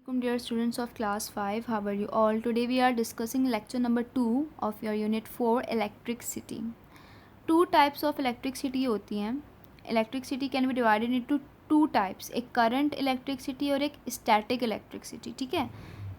Welcome dear students of class 5. How are you all? Today we are discussing lecture number 2 of your unit 4 electricity. Two types of electricity होती हैं. Electricity can be divided into two types. एक current electricity और एक static electricity. ठीक है.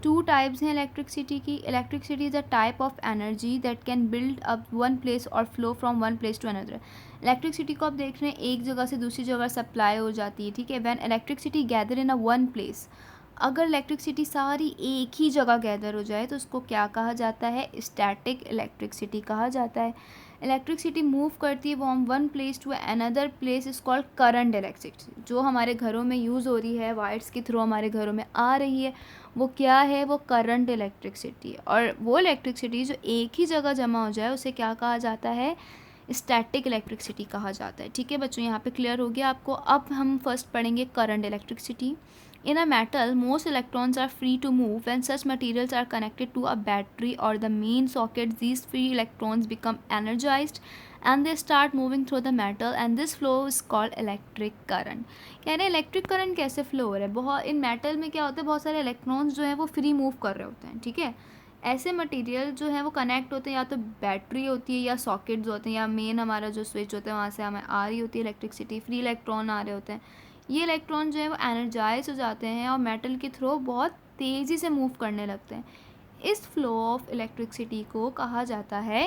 Two types हैं electricity की. Electricity is a type of energy that can build up one place or flow from one place to another. Electricity को आप देख रहे हैं एक जगह से दूसरी जगह सप्लाई हो जाती है. ठीक है. When electricity gather in a one place, अगर इलेक्ट्रिसिटी सारी एक ही जगह गैदर हो जाए तो उसको क्या कहा जाता है? स्टैटिक इलेक्ट्रिसिटी कहा जाता है. इलेक्ट्रिसिटी मूव करती है from one place to another place is called current electricity. जो हमारे घरों में यूज़ हो रही है, वायर्स के थ्रू हमारे घरों में आ रही है, वो क्या है? वो करंट इलेक्ट्रिसिटी है. और वो इलेक्ट्रिसिटी जो एक ही जगह जमा हो जाए उसे क्या कहा जाता है? स्टैटिक इलेक्ट्रिसिटी कहा जाता है. ठीक है बच्चों, यहाँ पे क्लियर हो गया आपको. अब हम फर्स्ट पढ़ेंगे current electricity. In a metal, most electrons are free to move. When such materials are connected to a battery or the main socket, these free electrons become energized and they start moving through the metal, and this flow is called electric current. कह रहे हैं electric current कैसे flow हो रहा है? बहुत इन metal में क्या होता है, बहुत सारे इलेक्ट्रॉन्स जो हैं वो फ्री मूव कर रहे होते हैं. ठीक है. ऐसे मटेरियल जो है वो कनेक्ट होते हैं, या तो बैटरी होती है या सॉकेट्स होते हैं या मेन हमारा जो स्विच होता है वहाँ से हमें आ रही होती है इलेक्ट्रिसिटी, फ्री इलेक्ट्रॉन आ रहे होते हैं. ये इलेक्ट्रॉन जो है वो एनर्जाइज हो जाते हैं और मेटल के थ्रू बहुत तेज़ी से मूव करने लगते हैं. इस फ्लो ऑफ इलेक्ट्रिसिटी को कहा जाता है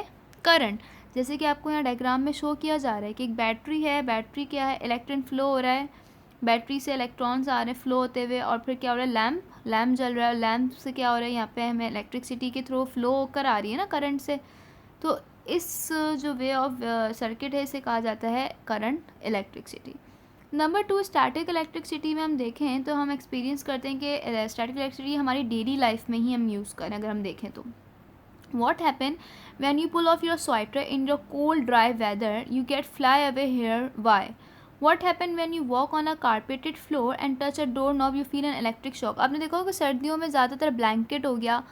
करंट. जैसे कि आपको यहाँ डायग्राम में शो किया जा रहा है कि एक बैटरी है. बैटरी क्या है? इलेक्ट्रॉन फ्लो हो रहा है, बैटरी से इलेक्ट्रॉन्स आ रहे हैं फ्लो होते हुए, और फिर क्या हो रहा है? लैम्प जल रहा है. लैम्प से क्या हो रहा है? यहाँ पे हमें इलेक्ट्रिसिटी के थ्रू फ्लो होकर आ रही है ना करंट से. तो इस जो वे ऑफ सर्किट है इसे कहा जाता है current electricity. Number 2, static electricity में हम देखें तो हम एक्सपीरियंस करते हैं कि स्टैटिक इलेक्ट्रिसिटी हमारी डेली लाइफ में ही हम यूज़ करें. अगर हम देखें तो what happen when you pull off your sweater in your cold dry weather, you get fly away hair. Why? What happen when you walk on a carpeted floor and touch a doorknob, you feel an electric shock. आपने देखा होगा सर्दियों में ज़्यादातर blanket हो गया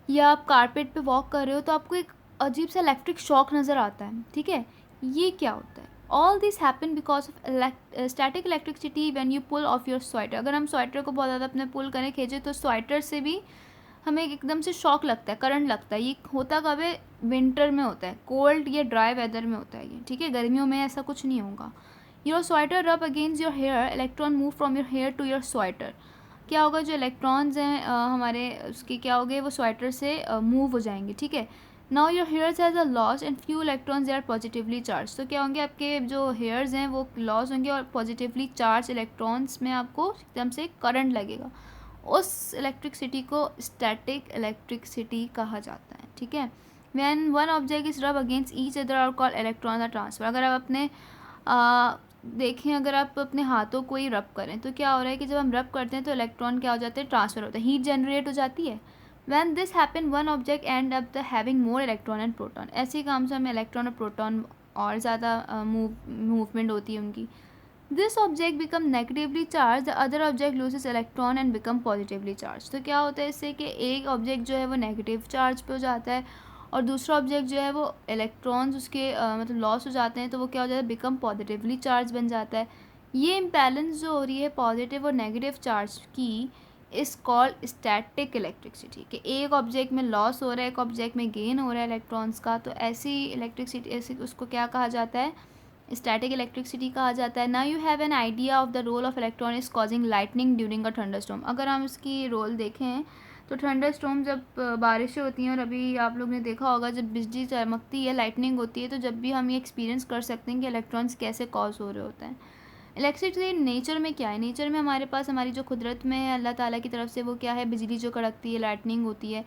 या आप कारपेट पे वॉक कर रहे हो तो आपको एक अजीब सा इलेक्ट्रिक शॉक नज़र आता है. ठीक है. ये क्या होता है? All this happen because of static electricity when you pull off your sweater. अगर हम स्वेटर को बहुत ज़्यादा अपने पुल करें, खींचे, तो स्वेटर से भी हमें एकदम से शॉक लगता है, करंट लगता है. ये होता कब है? विंटर में होता है, कोल्ड या ड्राई वेदर में होता है ये. ठीक है. गर्मियों में ऐसा कुछ नहीं होगा. Your sweater rub against your hair, electron move from your hair to your sweater. क्या होगा? जो इलेक्ट्रॉन्स हैं हमारे उसके क्या हो गए? वो स्वेटर से मूव हो जाएंगे. ठीक है. Now your hairs has a loss and few electrons they are positively charge. तो क्या होंगे? आपके जो हेयर्स हैं वो लॉस होंगे और पॉजिटिवली चार्ज इलेक्ट्रॉन्स में आपको एकदम से करंट लगेगा. उस इलेक्ट्रिसिटी को स्टैटिक इलेक्ट्रिसिटी कहा जाता है. ठीक है. व्हेन वन ऑब्जेक्ट इज रब अगेंस्ट ईच अदर और कॉल इलेक्ट्रॉन ट्रांसफर. अगर आप अपने देखें, अगर आप अपने हाथों को ही रब करें तो क्या हो रहा है कि जब हम रब करते हैं तो इलेक्ट्रॉन क्या हो जाते हैं? ट्रांसफ़र होता है, हीट जनरेट हो जाती है. When this happen, one object end up the having more electron and proton. ऐसे ही काम से हमें इलेक्ट्रॉन और प्रोटॉन और ज़्यादा मूवमेंट होती है उनकी. This object become negatively charged, the other object loses electron and become positively charged. तो क्या होता है इससे कि एक ऑब्जेक्ट जो है वो नेगेटिव चार्ज पे हो जाता है और दूसरा ऑब्जेक्ट जो है वो इलेक्ट्रॉन्स उसके मतलब लॉस हो जाते हैं, तो वो क्या हो जाता है? बिकम पॉजिटिवली चार्ज बन जाता है. ये इम्बैलेंस जो हो रही है पॉजिटिव और नेगेटिव चार्ज की इस कॉल्ड स्टैटिक इलेक्ट्रिसिटी. कि एक ऑब्जेक्ट में लॉस हो रहा है, एक ऑब्जेक्ट में गेन हो रहा है इलेक्ट्रॉन्स का, तो ऐसी इलेक्ट्रिसिटी ऐसी उसको क्या कहा जाता है? स्टैटिक इलेक्ट्रिसिटी कहा जाता है. Now you have an idea of the role of electron is causing lightning during a thunderstorm. अगर हम इसकी रोल देखें तो थंडरस्टॉर्म जब बारिशें होती हैं, और अभी आप लोग ने देखा होगा जब बिजली चमकती है, लाइटनिंग होती है, तो जब भी हम ये एक्सपीरियंस कर सकते हैं कि इलेक्ट्रॉन्स कैसे कॉज हो रहे होते हैं. इलेक्ट्रिसिटी नेचर में क्या है? नेचर में हमारे पास हमारी जो कुदरत में है अल्लाह ताला की तरफ से, वो क्या है? बिजली जो कड़कती है, लाइटनिंग होती है.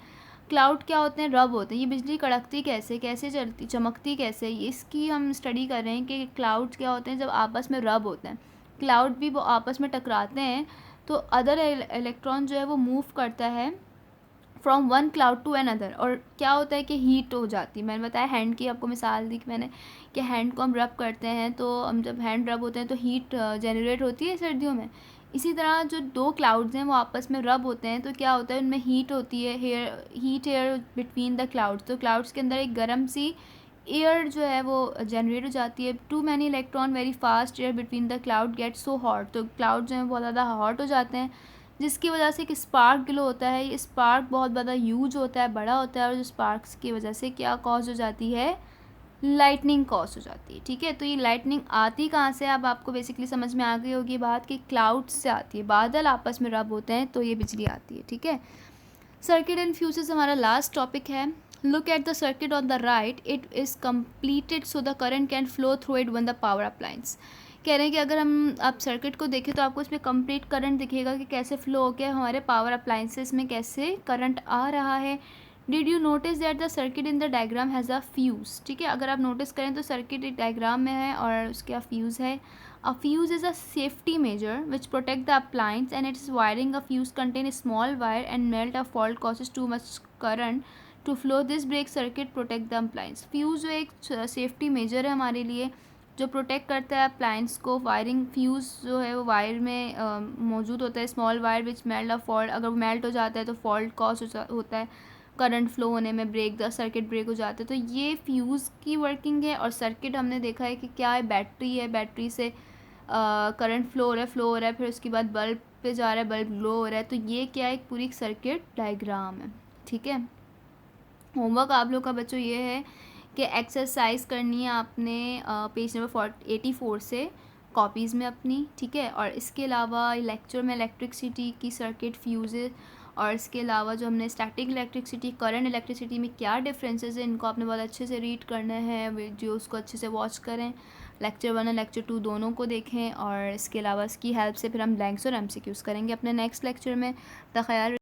क्लाउड क्या होते हैं? रब होते हैं. ये बिजली कड़कती कैसे, कैसे चलती, चमकती कैसे, इसकी हम स्टडी कर रहे हैं कि क्लाउड्स क्या होते हैं जब आपस में रब होते हैं. क्लाउड भी वो आपस में टकराते हैं तो अदर इलेक्ट्रॉन जो है वो मूव करता है from one cloud to another, और क्या होता है कि हीट हो जाती है. मैंने बताया हैंड की आपको मिसाल दी कि मैंने कि हैंड को हम रब करते हैं तो हम जब हैंड रब होते हैं तो हीट जनरेट होती है सर्दियों में. इसी तरह जो दो क्लाउड्स हैं वो आपस में रब होते हैं तो क्या होता है? उनमें हीट होती है, heat air between the clouds. तो क्लाउड्स के अंदर एक गर्म सी एयर जो है वो जनरेट हो जाती है. Too many electron very fast air between the cloud get so hot. तो क्लाउड जो है बहुत ज़्यादा हॉट हो जाते हैं. जिसकी वजह से एक स्पार्क ग्लो होता है। ये स्पार्क बहुत ज़्यादा ह्यूज होता है, बड़ा होता है, और जो स्पार्क्स की वजह से क्या कॉज हो जाती है, लाइटनिंग कॉज हो जाती है। ठीक है, तो ये लाइटनिंग आती कहाँ से, अब आपको बेसिकली समझ में आ गई होगी बात कि क्लाउड्स से आती है, बादल आपस में रब होते हैं तो ये बिजली आती है। ठीक है, सर्किट एंड फ्यूजेस हमारा लास्ट टॉपिक है। Look at the circuit on the right, it is completed so the current can flow through it one the power appliance. कह रहे हैं कि अगर हम आप सर्किट को देखें तो आपको इसमें कंप्लीट करंट दिखेगा कि कैसे फ्लो होकर हमारे पावर अप्लायंसेस में कैसे करंट आ रहा है। Did you notice that the circuit in the diagram has a fuse. ठीक है, अगर आप नोटिस करें तो सर्किट एक डायग्राम में है और उसका फ्यूज़ है। A fuse is a safety measure which protect the appliance and its wiring. A fuse contain a small wire and melt a fault causes too much current to flow. This breaks circuit protect the appliance. Fuse जो एक safety major है हमारे लिए, जो protect करता है appliance को। Wiring fuse जो है वो वायर में मौजूद होता है, small wire which melt a fault, अगर मेल्ट हो जाता है तो फॉल्ट कॉज होता है करंट फ्लो होने में, ब्रेक द सर्किट ब्रेक हो जाता है। तो ये फ्यूज़ की वर्किंग है। और सर्किट हमने देखा है कि क्या है, बैटरी है, बैटरी से करंट फ्लो हो रहा है, फिर उसके बाद बल्ब पे जा रहा है, बल्ब ग्लो हो रहा है। तो ये क्या है, एक पूरी सर्किट डायग्राम है। ठीक है, होमवर्क आप लोग का बच्चों ये है कि एक्सरसाइज करनी है आपने पेज नंबर 84 से कॉपीज़ में अपनी। ठीक है, और इसके अलावा लेक्चर में इलेक्ट्रिसिटी की सर्किट फ्यूज़, और इसके अलावा जो हमने स्टैटिक इलेक्ट्रिसिटी, करंट इलेक्ट्रिसिटी में क्या डिफरेंसेस है, इनको आपने बहुत अच्छे से रीड करना है, वीडियो उसको अच्छे से वॉच करें। लेक्चर 1 और लेक्चर 2 दोनों को देखें, और इसके अलावा इसकी हेल्प से फिर हम ब्लैंक्स और MCQs करेंगे अपने नेक्स्ट लेक्चर में। तो ख्याल